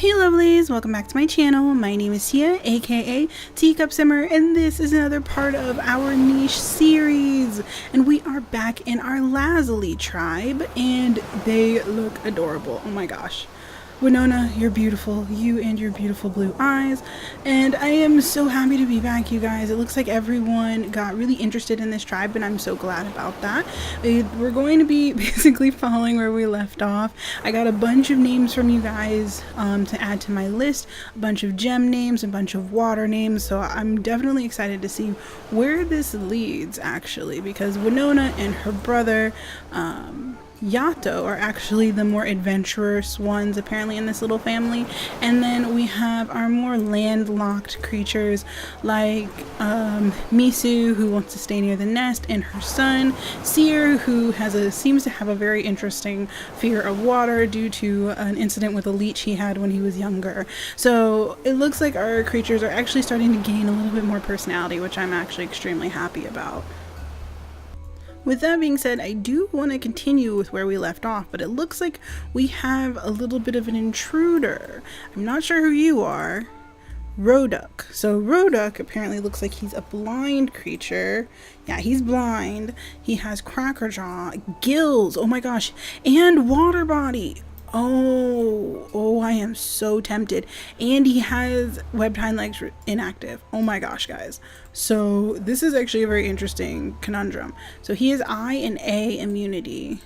Hey lovelies, welcome back to my channel. My name is Tia, aka Teacup Simmer, and this is another part of our niche series. And we are back in our Lazoli Tribe, and they look adorable. Oh my gosh. Winona, you're beautiful. You and your beautiful blue eyes. And I am so happy to be back, you guys. It looks like everyone got really interested in this tribe, and I'm so glad about that. We're going to be basically following where we left off. I got a bunch of names from you guys to add to my list. A bunch of gem names, a bunch of water names. So I'm definitely excited to see where this leads, actually, because Winona and her brother, Yato, are actually the more adventurous ones apparently in this little family. And then we have our more landlocked creatures like Misu, who wants to stay near the nest, and her son Seer, who seems to have a very interesting fear of water due to an incident with a leech he had when he was younger. So it looks like our creatures are actually starting to gain a little bit more personality, which I'm actually extremely happy about. With that being said, I do want to continue with where we left off, but it looks like we have a little bit of an intruder. I'm not sure who you are. Roduk. So Roduk apparently looks like he's a blind creature. Yeah, he's blind. He has cracker jaw, gills, oh my gosh, and water body. Oh, I am so tempted. And he has webbed hind legs inactive. Oh my gosh, guys. So this is actually a very interesting conundrum. So he has I and A immunity.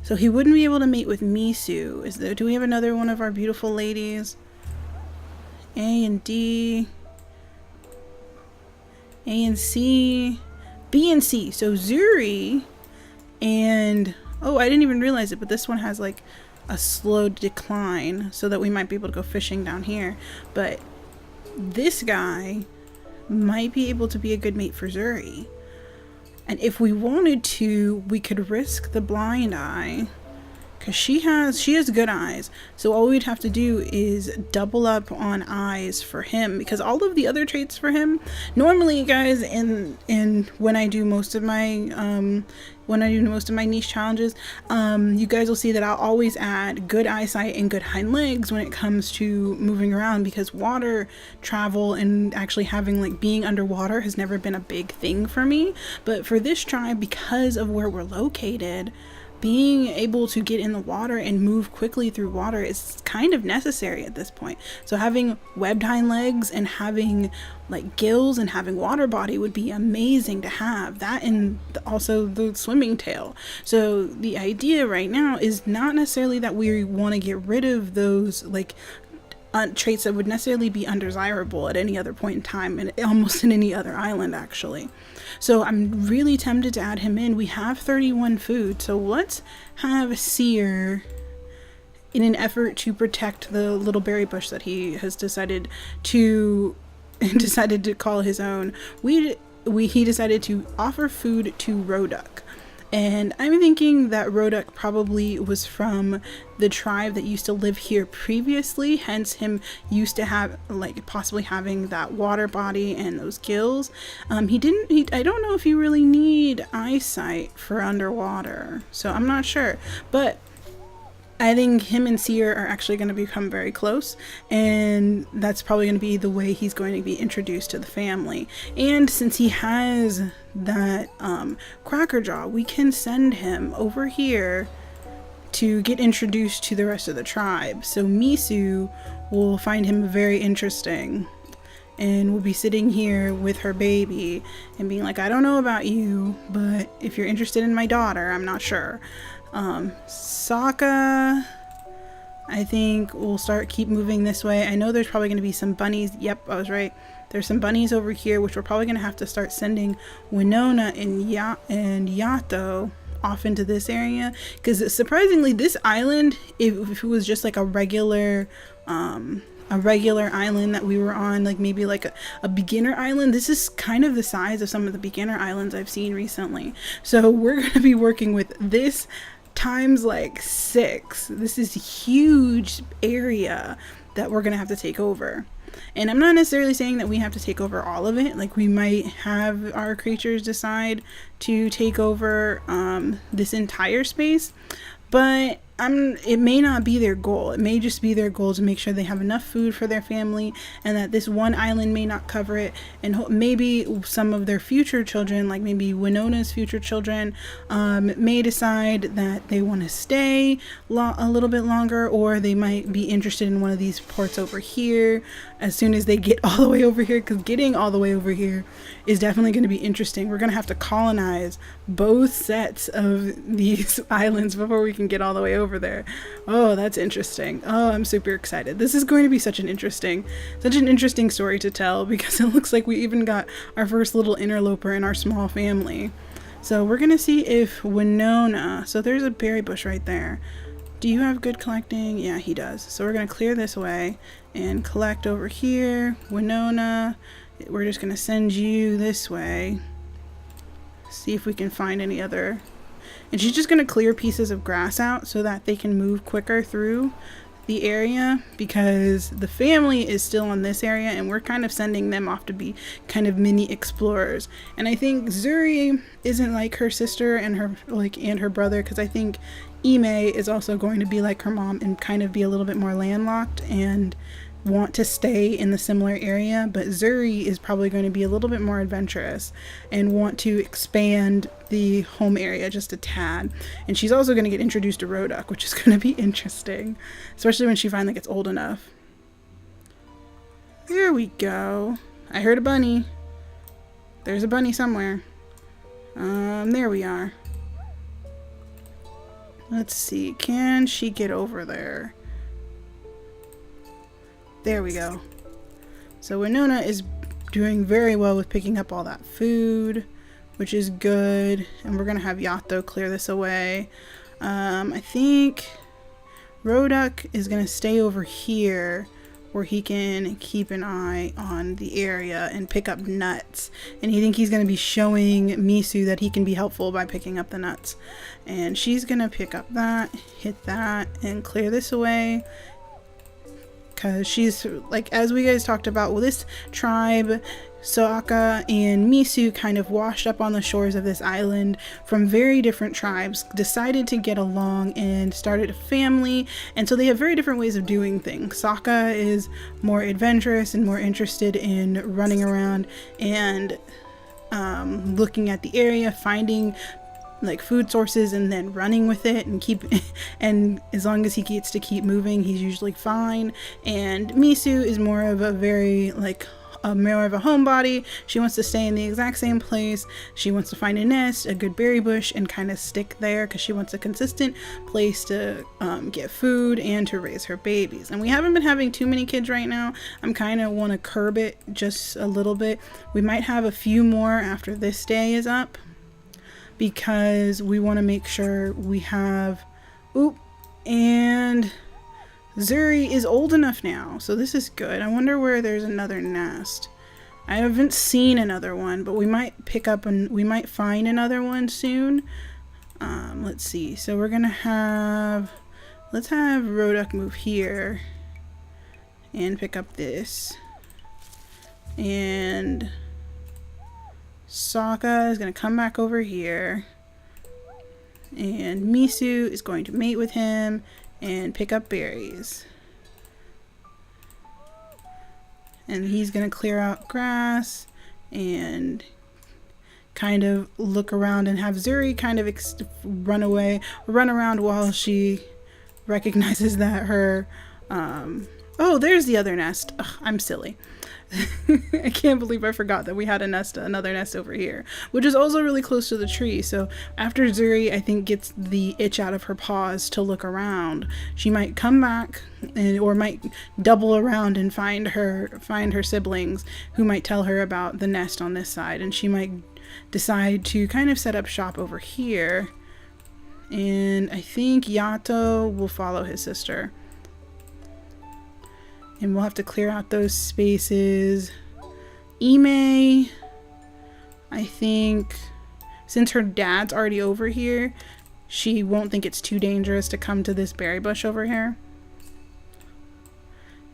So he wouldn't be able to mate with Misu. Do we have another one of our beautiful ladies? A and D. A and C. B and C. So Zuri and... Oh, I didn't even realize it, but this one has like a slow decline, so that we might be able to go fishing down here. But this guy might be able to be a good mate for Zuri. And if we wanted to, we could risk the blind eye, because she has good eyes. So all we'd have to do is double up on eyes for him, because all of the other traits for him, normally guys, in when I do most of my niche challenges, you guys will see that I'll always add good eyesight and good hind legs when it comes to moving around, because water travel and actually having like being underwater has never been a big thing for me. But for this tribe, because of where we're located, being able to get in the water and move quickly through water is kind of necessary at this point. So having webbed hind legs and having like gills and having water body would be amazing to have. That, and also the swimming tail. So the idea right now is not necessarily that we want to get rid of those like traits that would necessarily be undesirable at any other point in time, and almost in any other island actually. So I'm really tempted to add him in. We have 31 food, so let's have Seer, in an effort to protect the little berry bush that he has decided to call his own. He decided to offer food to Roduk. And I'm thinking that Roduk probably was from the tribe that used to live here previously, hence him used to have like possibly having that water body and those gills. I don't know if you really need eyesight for underwater, so I'm not sure, but I think him and Seer are actually going to become very close, and that's probably going to be the way he's going to be introduced to the family. And since he has that cracker jaw, we can send him over here to get introduced to the rest of the tribe. So Misu will find him very interesting, and we'll be sitting here with her baby and being like, I don't know about you, but if you're interested in my daughter, I'm not sure. Sokka, I think we'll keep moving this way. I know there's probably going to be some bunnies. Yep, I was right. There's some bunnies over here, which we're probably going to have to start sending Winona and Yato off into this area, because surprisingly this island, if it was just like a regular island that we were on, like maybe like a beginner island, this is kind of the size of some of the beginner islands I've seen recently. So we're going to be working with this times like 6. This is a huge area that we're going to have to take over. And I'm not necessarily saying that we have to take over all of it. Like, we might have our creatures decide to take over this entire space. But it may not be their goal. It may just be their goal to make sure they have enough food for their family, and that this one island may not cover it. And maybe some of their future children, like maybe Winona's future children, may decide that they want to stay a little bit longer, or they might be interested in one of these ports over here as soon as they get all the way over here, because getting all the way over here is definitely going to be interesting. We're going to have to colonize both sets of these islands before we can get all the way over there. Oh, that's interesting. Oh, I'm super excited. This is going to be such an interesting story to tell, because it looks like we even got our first little interloper in our small family. So we're going to see if Winona, so there's a berry bush right there. Do you have good collecting? Yeah, he does. So we're going to clear this away and collect over here. Winona, we're just going to send you this way. See if we can find any other. And she's just going to clear pieces of grass out so that they can move quicker through the area, because the family is still in this area and we're kind of sending them off to be kind of mini explorers. And I think Zuri isn't like her sister and her brother, because I think Ime is also going to be like her mom and kind of be a little bit more landlocked and want to stay in the similar area, but Zuri is probably going to be a little bit more adventurous and want to expand the home area just a tad. And she's also going to get introduced to Roduck, which is going to be interesting, especially when she finally gets old enough. There we go. I heard a bunny. There's a bunny somewhere. There we are. Let's see, can she get over there? There we go. So Winona is doing very well with picking up all that food, which is good. And we're going to have Yato clear this away. I think Roduck is going to stay over here where he can keep an eye on the area and pick up nuts. And I think he's going to be showing Misu that he can be helpful by picking up the nuts. And she's going to pick up that, hit that, and clear this away. Because she's, like, as we guys talked about, well, this tribe, Sokka and Misu, kind of washed up on the shores of this island from very different tribes, decided to get along and started a family, and so they have very different ways of doing things. Sokka is more adventurous and more interested in running around and looking at the area, finding like food sources and then running with it and as long as he gets to keep moving, he's usually fine. And Misu is more of a very more of a homebody. She wants to stay in the exact same place. She wants to find a nest, a good berry bush, and kind of stick there because she wants a consistent place to get food and to raise her babies. And we haven't been having too many kids right now. I'm kind of want to curb it just a little bit. We might have a few more after this day is up, because we want to make sure we have... and Zuri is old enough now, so this is good. I wonder where there's another nest. I haven't seen another one, but we might pick up and we might find another one soon. Let's see. So we're gonna have... let's have Roduck move here and pick up this. And Sokka is going to come back over here, and Misu is going to mate with him and pick up berries. And he's going to clear out grass and kind of look around and have Zuri kind of run around while she recognizes that her... oh, there's the other nest. Ugh, I'm silly. I can't believe I forgot that we had another nest over here, which is also really close to the tree. So after Zuri, I think, gets the itch out of her paws to look around, she might come back or might double around and find her siblings, who might tell her about the nest on this side, and she might decide to kind of set up shop over here. And I think Yato will follow his sister. And we'll have to clear out those spaces. Ime, I think, since her dad's already over here, she won't think it's too dangerous to come to this berry bush over here.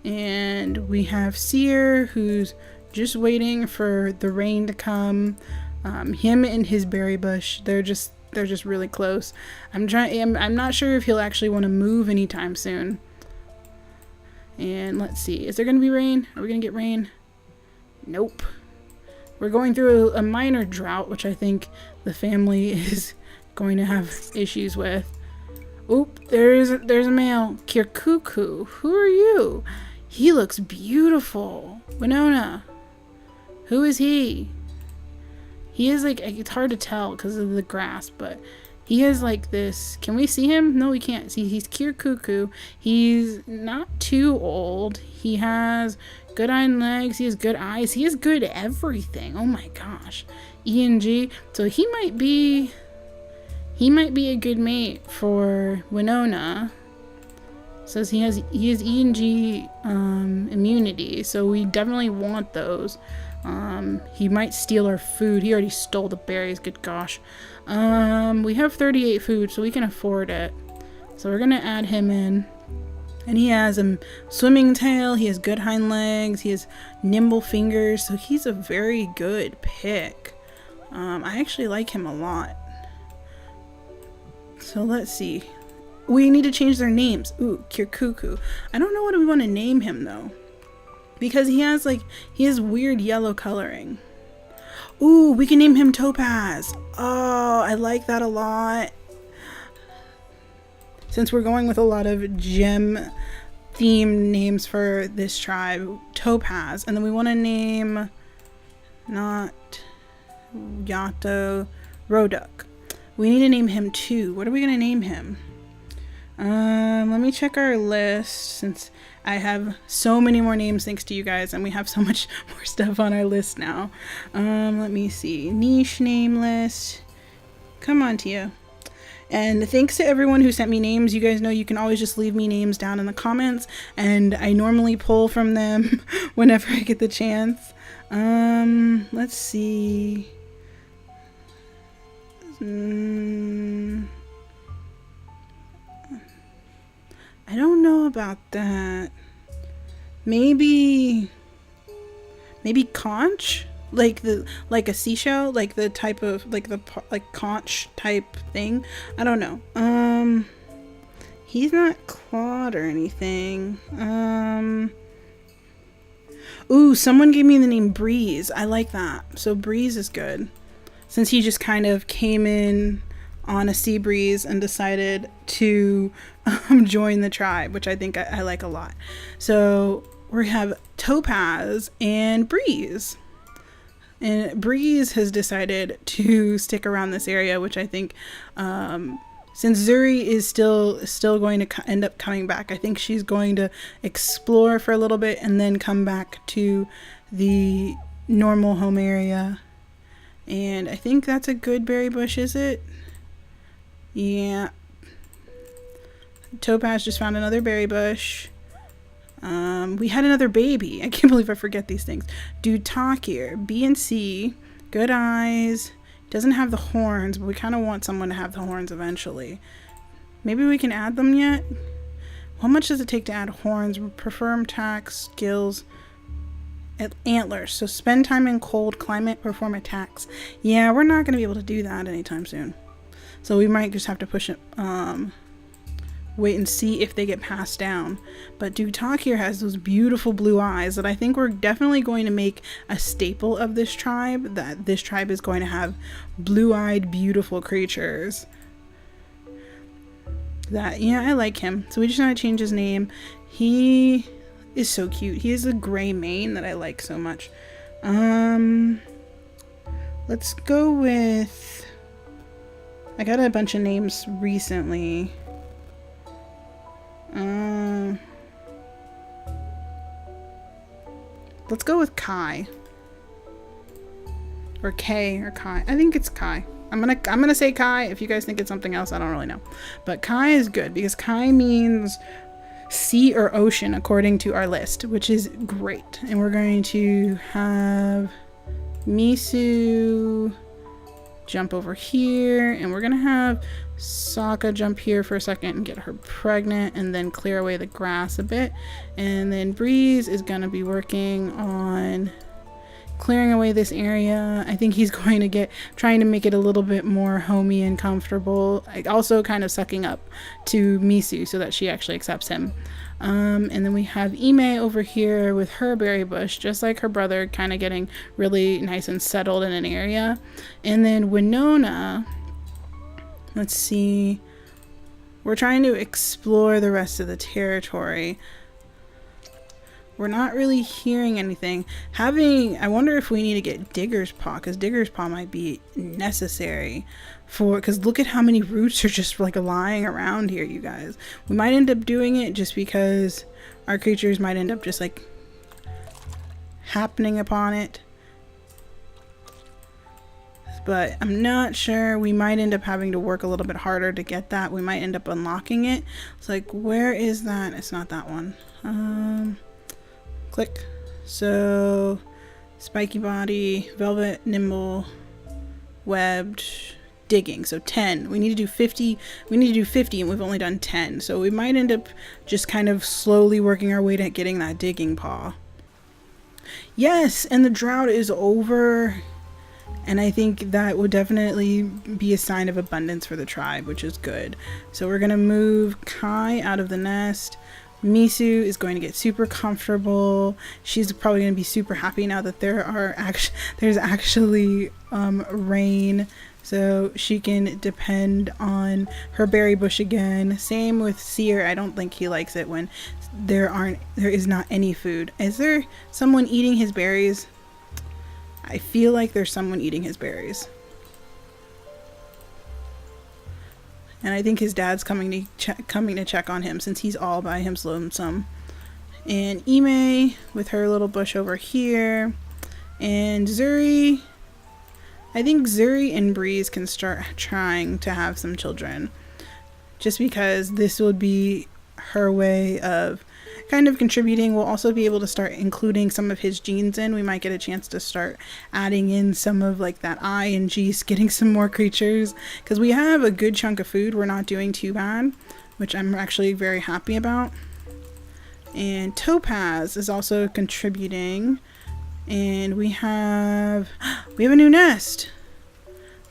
And we have Seer, who's just waiting for the rain to come. Him and his berry bush, they're just they're just really close. I'm not sure if he'll actually want to move anytime soon. And let's see, is there going to be rain? Are we going to get rain? Nope. We're going through a minor drought, which I think the family is going to have issues with. Oop, there's a male. Kirkuku, who are you? He looks beautiful. Winona, who is he? He is like, it's hard to tell because of the grass, but he has like this. Can we see him? No, we can't see. He's Kirkuku. He's not too old. He has good hind legs. He has good eyes. He has good everything. Oh my gosh. ENG. So he might be a good mate for Winona. Says he has ENG immunity, so we definitely want those. He might steal our food. He already stole the berries. Good gosh. We have 38 food, so we can afford it. So we're gonna add him in. And he has a swimming tail. He has good hind legs. He has nimble fingers. So he's a very good pick. I actually like him a lot. So let's see. We need to change their names. Ooh, Kirkuku. I don't know what we want to name him though. Because he has weird yellow coloring. Ooh, we can name him Topaz. Oh, I like that a lot. Since we're going with a lot of gem themed names for this tribe, Topaz. And then we want to name not Yato, Roduk. We need to name him too. What are we going to name him? Let me check our list since I have so many more names thanks to you guys and we have so much more stuff on our list now. Let me see. Niche name list. Come on, Tia. And thanks to everyone who sent me names. You guys know you can always just leave me names down in the comments and I normally pull from them whenever I get the chance. Let's see. I don't know about that. Maybe conch, like a seashell, like the type of like conch type thing. I don't know. He's not clawed or anything. Ooh, someone gave me the name Breeze. I like that. So Breeze is good. Since he just kind of came in on a sea breeze and decided to join the tribe, which I think I like a lot. So we have Topaz and Breeze. And Breeze has decided to stick around this area, which I think, since Zuri is still going to end up coming back, I think she's going to explore for a little bit and then come back to the normal home area. And I think that's a good berry bush, is it? Yeah. Topaz just found another berry bush. We had another baby. I can't believe I forget these things. Teacup, B and C, good eyes. Doesn't have the horns, but we kind of want someone to have the horns eventually. Maybe we can add them yet? How much does it take to add horns? Perform attacks, skills, antlers. So spend time in cold climate, perform attacks. Yeah, we're not going to be able to do that anytime soon. So we might just have to push it, wait and see if they get passed down. But Teacup here has those beautiful blue eyes that I think we're definitely going to make a staple of this tribe, that this tribe is going to have blue-eyed, beautiful creatures. Yeah, I like him. So we just gotta change his name. He is so cute. He has a gray mane that I like so much. Let's go with... I got a bunch of names recently. Let's go with Kai. Or K or Kai. I think it's Kai. I'm gonna say Kai. If you guys think it's something else, I don't really know. But Kai is good because Kai means sea or ocean according to our list, which is great. And we're going to have Misu jump over here, and we're gonna have Sokka jump here for a second and get her pregnant and then clear away the grass a bit. And then Breeze is gonna be working on clearing away this area. I think he's going to trying to make it a little bit more homey and comfortable. Also kind of sucking up to Misu so that she actually accepts him. And then we have Ime over here with her berry bush, just like her brother, kind of getting really nice and settled in an area. And then Winona, let's see, we're trying to explore the rest of the territory. We're not really hearing anything. I wonder if we need to get Digger's Paw, because Digger's Paw might be necessary because look at how many roots are just like lying around here, you guys. We might end up doing it just because our creatures might end up just like happening upon it. But I'm not sure. We might end up having to work a little bit harder to get that. We might end up unlocking it. It's like, where is that? It's not that one. Click. So, spiky body, velvet, nimble, webbed, digging. So 10. We need to do 50. We need to do 50 and we've only done 10. So we might end up just kind of slowly working our way to getting that digging paw. Yes, and the drought is over. And I think that would definitely be a sign of abundance for the tribe, which is good. So we're going to move Kai out of the nest. Misu is going to get super comfortable. She's probably going to be super happy now that there's actually rain, so she can depend on her berry bush again. Same with Seer. I don't think he likes it when there is not any food. Is there someone eating his berries? I feel like there's someone eating his berries. And I think his dad's coming to check on him since he's all by himself lonesome. And Ime with her little bush over here. And Zuri. I think Zuri and Breeze can start trying to have some children. Just because this would be her way of kind of contributing. We'll also be able to start including some of his genes in. We might get a chance to start adding in some of like that I and G, getting some more creatures, because we have a good chunk of food. We're not doing too bad, which I'm actually very happy about. And Topaz is also contributing, and we have a new nest.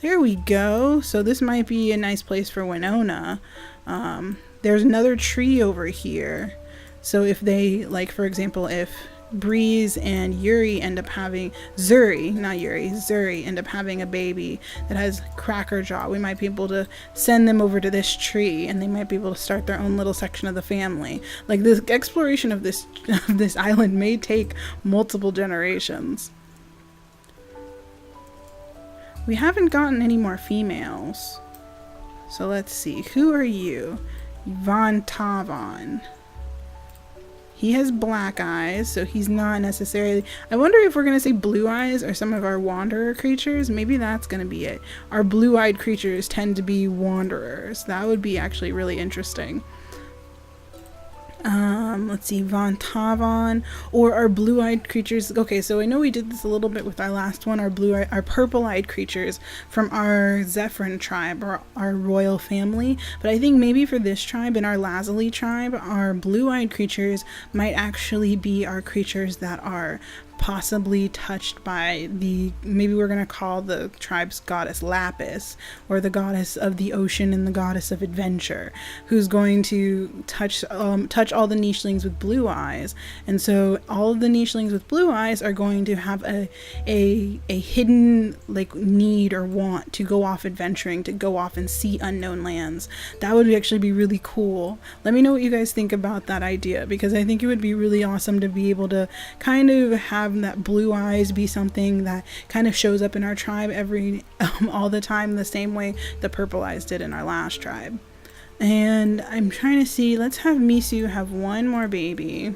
There we go. So this might be a nice place for Winona. There's another tree over here. So if they, like, for example, if Breeze and Yuri end up having, Zuri end up having a baby that has cracker jaw, we might be able to send them over to this tree and they might be able to start their own little section of the family. Like, this exploration of this island may take multiple generations. We haven't gotten any more females. So let's see. Who are you? Von Tavon. He has black eyes, so he's not necessarily... I wonder if we're going to say blue eyes or some of our wanderer creatures. Maybe that's going to be it. Our blue-eyed creatures tend to be wanderers. That would be actually really interesting. Let's see, Von Tavon, or our blue-eyed creatures. Okay, so I know we did this a little bit with our last one, our purple-eyed creatures from our Zephyrin tribe, or our royal family. But I think maybe for this tribe, in our Lazoli tribe, our blue-eyed creatures might actually be our creatures that are possibly touched by maybe we're going to call the tribe's goddess Lapis, or the goddess of the ocean and the goddess of adventure, who's going to touch all the nichelings with blue eyes. And so all of the nichelings with blue eyes are going to have a hidden like need or want to go off adventuring, to go off and see unknown lands. That would actually be really cool. Let me know what you guys think about that idea, because I think it would be really awesome to be able to kind of have that blue eyes be something that kind of shows up in our tribe all the time, the same way the purple eyes did in our last tribe. And I'm trying to see, let's have Misu have one more baby,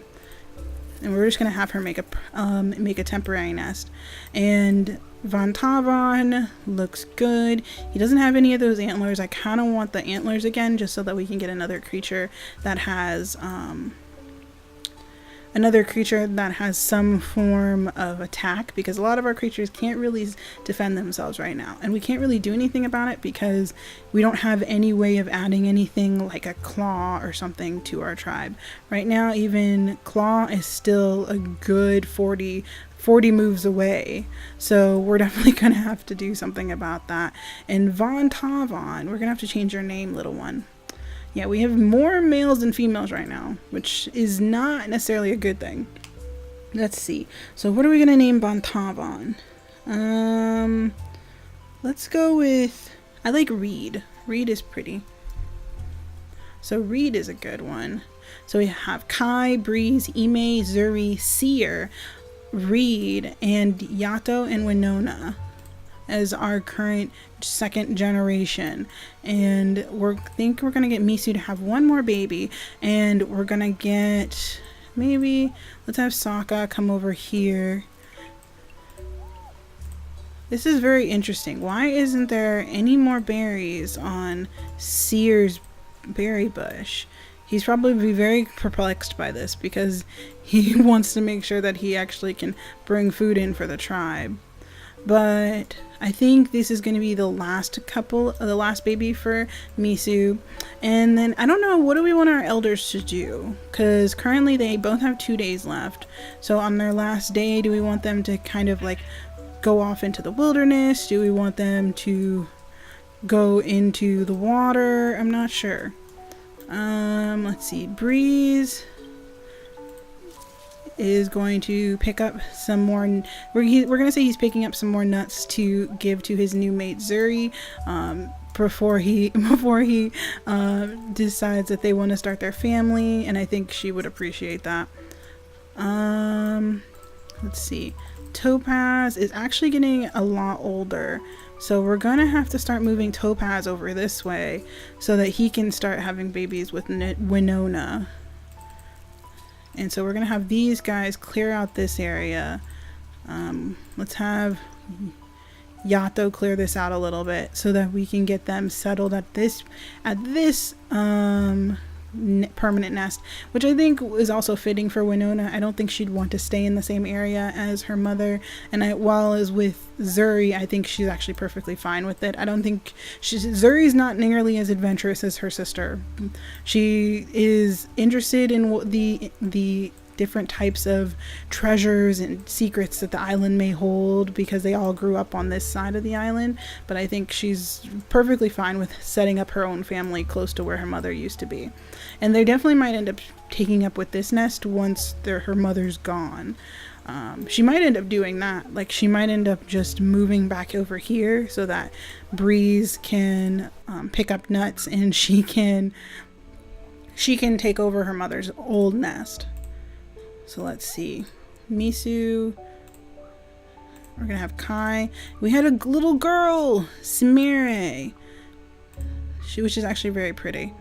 and we're just gonna have her make a temporary nest. And Von Tavon looks good. He doesn't have any of those antlers. I kind of want the antlers again, just so that we can get another creature that has some form of attack, because a lot of our creatures can't really defend themselves right now, and we can't really do anything about it because we don't have any way of adding anything like a claw or something to our tribe. Right now, even claw is still a good 40 40 moves away. So we're definitely going to have to do something about that. And Von Tavon, we're going to have to change your name, little one. Yeah, we have more males than females right now, which is not necessarily a good thing. Let's see. So what are we going to name Von Tavon? Let's go with, I like Reed. Reed is pretty. So Reed is a good one. So we have Kai, Breeze, Ime, Zuri, Seer, Reed, and Yato and Winona as our current second generation. And think we're gonna get Misu to have one more baby, and we're gonna get, maybe let's have Sokka come over here. This is very interesting. Why isn't there any more berries on Seer's berry bush? He's probably very perplexed by this because he wants to make sure that he actually can bring food in for the tribe. But I think this is going to be the last baby for Misu. And then I don't know, what do we want our elders to do? Because currently they both have 2 days left. So on their last day, do we want them to kind of like go off into the wilderness? Do we want them to go into the water? I'm not sure. Let's see. Breeze is going to pick up some more. We're gonna say he's picking up some more nuts to give to his new mate Zuri before he decides that they want to start their family, and I think she would appreciate that. Let's see. Topaz is actually getting a lot older, so we're gonna have to start moving Topaz over this way so that he can start having babies with Winona. And so we're gonna have these guys clear out this area. Let's have Yato clear this out a little bit so that we can get them settled at this permanent nest, which I think is also fitting for Winona. I don't think she'd want to stay in the same area as her mother, and while as with Zuri, I think she's actually perfectly fine with it. I don't think Zuri's not nearly as adventurous as her sister. She is interested in the different types of treasures and secrets that the island may hold because they all grew up on this side of the island, but I think she's perfectly fine with setting up her own family close to where her mother used to be. And they definitely might end up taking up with this nest once her mother's gone. She might end up doing that. Like, she might end up just moving back over here so that Breeze can pick up nuts and she can take over her mother's old nest. So let's see. Misu. We're gonna have Kai. We had a little girl, Samire, which is actually very pretty.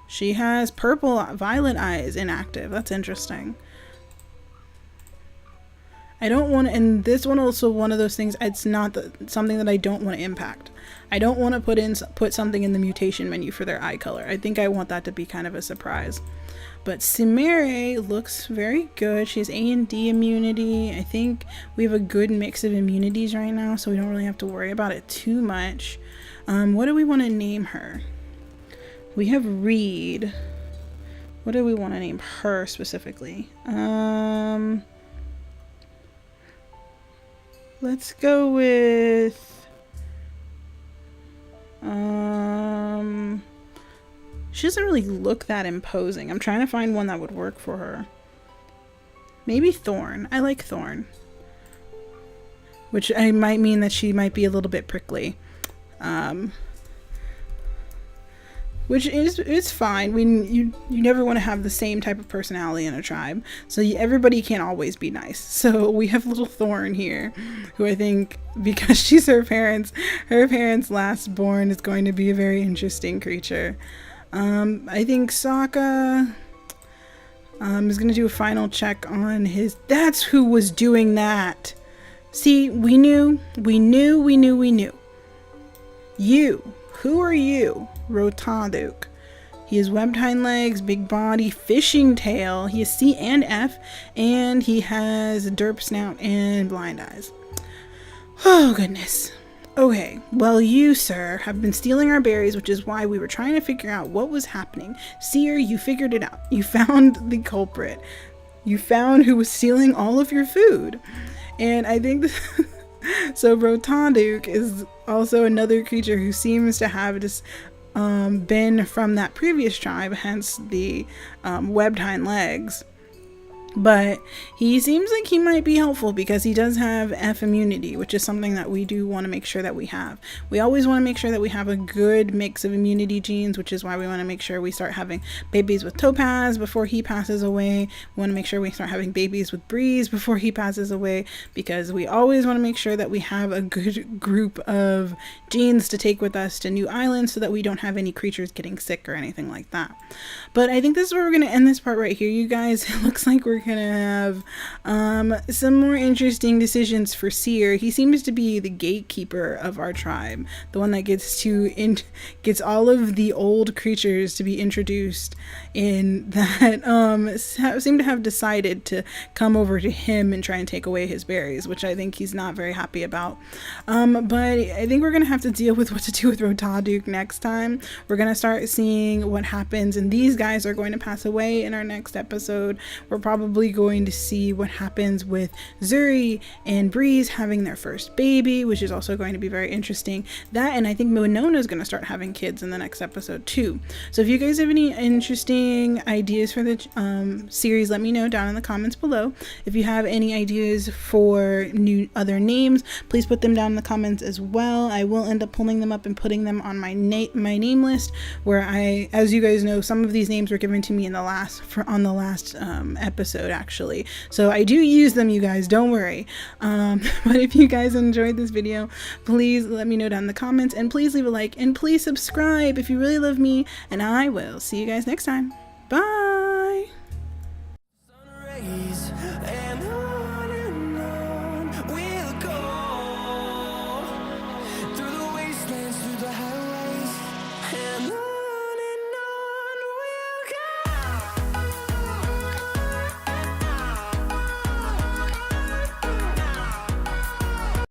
She has purple violet eyes inactive. That's interesting. I don't want to, and this one also one of those things, it's not something that I don't want to impact. I don't want to put something in the mutation menu for their eye color. I think I want that to be kind of a surprise. But Samire looks very good. She has A and D immunity. I think we have a good mix of immunities right now, so we don't really have to worry about it too much. What do we want to name her? We have Reed. What do we want to name her specifically? Let's go with she doesn't really look that imposing. I'm trying to find one that would work for her. Maybe Thorn. I like Thorn. Which might mean that she might be a little bit prickly. Which is fine. You never want to have the same type of personality in a tribe. So everybody can't always be nice. So we have little Thorn here, who I think, because she's her parents' last born, is going to be a very interesting creature. I think Sokka is going to do a final check on his... That's who was doing that! See, we knew. You. Who are you? Rotaduk. He has webbed hind legs, big body, fishing tail. He has C and F, and he has a derp snout and blind eyes. Oh, goodness. Okay, well, you, sir, have been stealing our berries, which is why we were trying to figure out what was happening. Seer, you figured it out. You found the culprit. you found who was stealing all of your food. And I think so Rotonduk is also another creature who seems to have just been from that previous tribe, hence the webbed hind legs. But he seems like he might be helpful because he does have F immunity, which is something that we do want to make sure that we have. We always want to make sure that we have a good mix of immunity genes, which is why we want to make sure we start having babies with Topaz before he passes away. We want to make sure we start having babies with Breeze before he passes away, because we always want to make sure that we have a good group of genes to take with us to new islands so that we don't have any creatures getting sick or anything like that. But I think this is where we're going to end this part right here, you guys. It looks like we're gonna have some more interesting decisions for Seer. He seems to be the gatekeeper of our tribe, the one that gets all of the old creatures to be introduced in, that seem to have decided to come over to him and try and take away his berries, which I think he's not very happy about. But I think we're gonna have to deal with what to do with Rotonduk next time. We're gonna start seeing what happens, and these guys are going to pass away in our next episode. We're probably going to see what happens with Zuri and Breeze having their first baby, which is also going to be very interesting. That, and I think Winona is going to start having kids in the next episode too. So if you guys have any interesting ideas for the series, let me know down in the comments below. If you have any ideas for other names, please put them down in the comments as well. I will end up pulling them up and putting them on my name list, where as you guys know, some of these names were given to me on the last episode actually, so I do use them, you guys, don't worry. But if you guys enjoyed this video, please let me know down in the comments, and please leave a like, and please subscribe if you really love me, and I will see you guys next time. Bye.